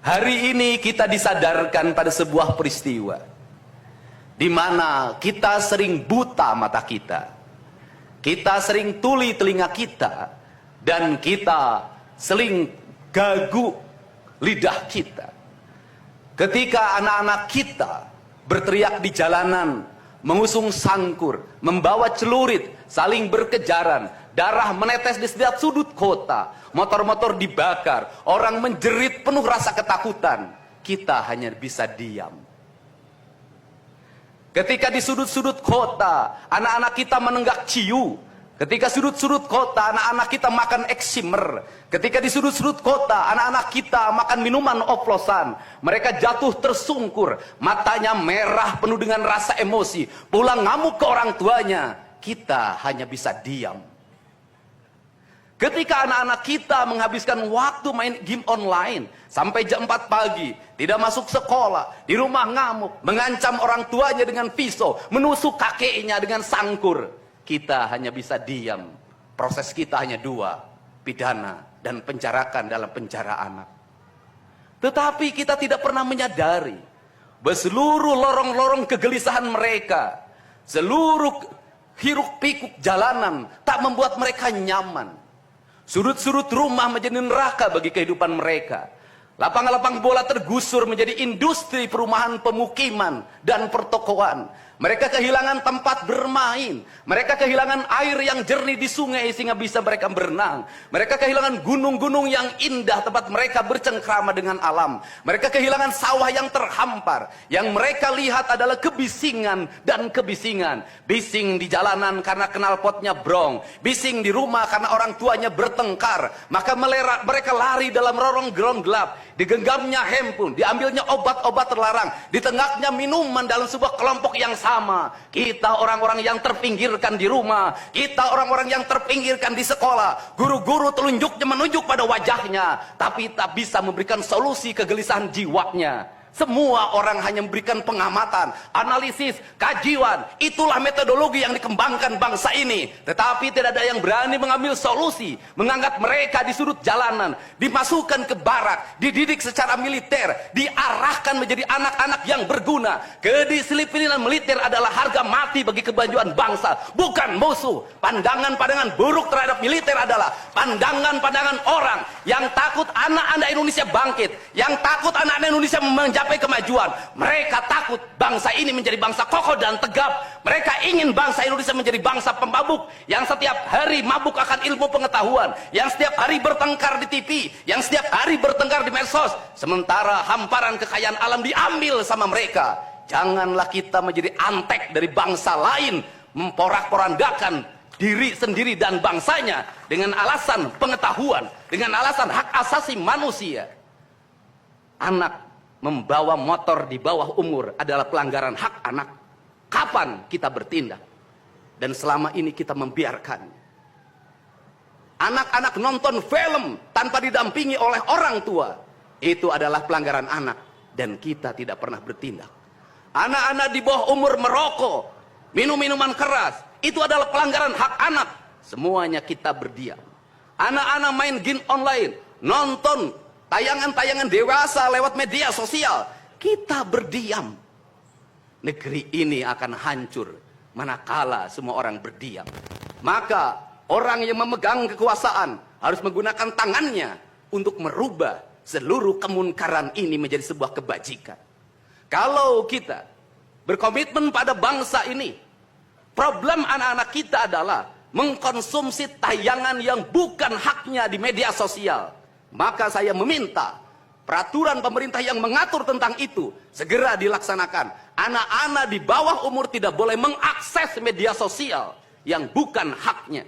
Hari ini kita disadarkan pada sebuah peristiwa di mana kita sering buta mata kita sering tuli telinga kita, dan kita sering gagu lidah kita. Ketika anak-anak kita berteriak di jalanan, mengusung sangkur, membawa celurit, saling berkejaran, darah menetes di setiap sudut kota, motor-motor dibakar, orang menjerit penuh rasa ketakutan, kita hanya bisa diam. Ketika di sudut-sudut kota, anak-anak kita menenggak ciu. Ketika sudut-sudut kota, anak-anak kita makan eksimer. Ketika di sudut-sudut kota, anak-anak kita makan minuman oplosan. Mereka jatuh tersungkur, matanya merah penuh dengan rasa emosi, pulang ngamuk ke orang tuanya. Kita hanya bisa diam. Ketika anak-anak kita menghabiskan waktu main game online sampai jam 4 pagi, tidak masuk sekolah, di rumah ngamuk, mengancam orang tuanya dengan pisau, menusuk kakeknya dengan sangkur, kita hanya bisa diam. Proses kita hanya dua, pidana dan penjarakan dalam penjara anak. Tetapi kita tidak pernah menyadari bahwa seluruh lorong-lorong kegelisahan mereka, seluruh hiruk pikuk jalanan tak membuat mereka nyaman. Sudut-sudut rumah menjadi neraka bagi kehidupan mereka. Lapang-lapang bola tergusur menjadi industri perumahan, pemukiman, dan pertokoan. Mereka kehilangan tempat bermain. Mereka kehilangan air yang jernih di sungai sehingga bisa mereka berenang. Mereka kehilangan gunung-gunung yang indah tempat mereka bercengkrama dengan alam. Mereka kehilangan sawah yang terhampar. Yang mereka lihat adalah kebisingan dan kebisingan. Bising di jalanan karena knalpotnya brong. Bising di rumah karena orang tuanya bertengkar. Maka mereka lari dalam lorong-lorong gelap. Digenggamnya handphone, diambilnya obat-obat terlarang, ditengahnya minuman dalam sebuah kelompok yang sama. Kita orang-orang yang terpinggirkan di rumah, kita orang-orang yang terpinggirkan di sekolah. Guru-guru telunjuknya menunjuk pada wajahnya, tapi tak bisa memberikan solusi kegelisahan jiwanya. Semua orang hanya memberikan pengamatan, analisis, kajian. Itulah metodologi yang dikembangkan bangsa ini. Tetapi tidak ada yang berani mengambil solusi, mengangkat mereka di sudut jalanan, dimasukkan ke barak, dididik secara militer, diarahkan menjadi anak-anak yang berguna. Kedisiplinan militer adalah harga mati bagi kemajuan bangsa, bukan musuh. Pandangan-pandangan buruk terhadap militer adalah pandangan-pandangan orang yang takut anak-anak Indonesia bangkit, yang takut anak-anak Indonesia mencapai kemajuan. Mereka takut bangsa ini menjadi bangsa kokoh dan tegap. Mereka ingin bangsa Indonesia menjadi bangsa pemabuk yang setiap hari mabuk akan ilmu pengetahuan, yang setiap hari bertengkar di TV, yang setiap hari bertengkar di medsos, sementara hamparan kekayaan alam diambil sama mereka. Janganlah kita menjadi antek dari bangsa lain, memporak-porandakan diri sendiri dan bangsanya dengan alasan pengetahuan, dengan alasan hak asasi manusia. Anak membawa motor di bawah umur adalah pelanggaran hak anak. Kapan kita bertindak? Dan selama ini kita membiarkan anak-anak nonton film tanpa didampingi oleh orang tua. Itu adalah pelanggaran anak, dan kita tidak pernah bertindak. Anak-anak di bawah umur merokok, minum minuman keras, itu adalah pelanggaran hak anak. Semuanya kita berdiam. Anak-anak main game online, nonton tayangan-tayangan dewasa lewat media sosial, kita berdiam. Negeri ini akan hancur manakala semua orang berdiam. Maka orang yang memegang kekuasaan harus menggunakan tangannya untuk merubah seluruh kemunkaran ini menjadi sebuah kebajikan. Kalau kita berkomitmen pada bangsa ini, problem anak-anak kita adalah mengkonsumsi tayangan yang bukan haknya di media sosial. Maka saya meminta peraturan pemerintah yang mengatur tentang itu segera dilaksanakan. Anak-anak di bawah umur tidak boleh mengakses media sosial yang bukan haknya.